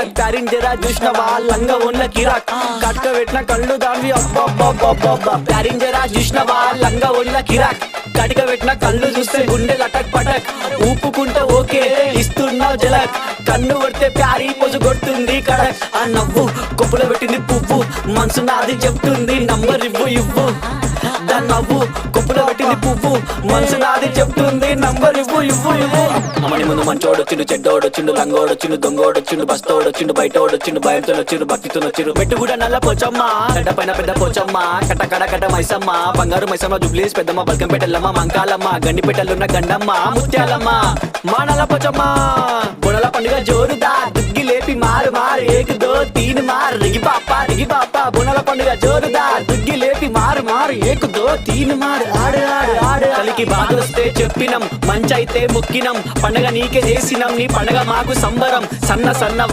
కటక్ ప్యారింజరా చూసినవా లంగా ఉన్న కిరాక్ కట్క పెట్టిన కళ్ళు దాన్ని అబ్బా ప్యారింజరా చూసినవా లంగా ఉన్న కిరాక్ కటిక పెట్టిన కళ్ళు చూస్తే గుండె లటక్ పటక్ ఊపుకుంటే ఓకే ఇస్తున్నావు జలక్ కన్ను కొడితే ప్యారీ పొజు కొడుతుంది కడక్ ఆ నవ్వు కొప్పులో పెట్టింది పువ్వు మనసు నాది చెప్తుంది నంబర్ ఇవ్వు దాని నవ్వు కొప్పులో పెట్టింది పువ్వు మనసు నాది చెప్తుంది నంబర్ ఇవ్వు అమ్మని ముందు మంచోడొచ్చిండు చెడ్డోడొచ్చిండు లంగోడొచ్చిండు దొంగోడొచ్చిండు బస్తోడొచ్చిండు బయటోడొచ్చిండు భయంతో వచ్చిండు భక్తితో వచ్చిండు మెట్టు కూడా నల్ల పోచమ్మ గడ్డ పైన పెద్ద పోచమ్మ కట్ట మైసమ్మ బంగారు మైసమ్మ జుబ్లీస్ పెద్దమ్మ బల్కంపేటల్లమ్మ మంకాలమ్మ గండిపేటలున్న గండమ్మ ముత్యాలమ్మ మా నల్ల పోచమ్మ బుడల పండుగ జోరుదా దుగ్గి లేపి మారు ఏక్ దో తీన్ మార్ రిగి పాప బుడల పండుగ జోరుదా దుగ్గి లేపి మారు ఏక్ దో తీన్ మార్ ఆడు కలికి బాధొస్తే చెప్పినం మంచైతే మొక్కినం పండగ నీకే చేసినం నీ పండగ మాకు సంబరం సన్న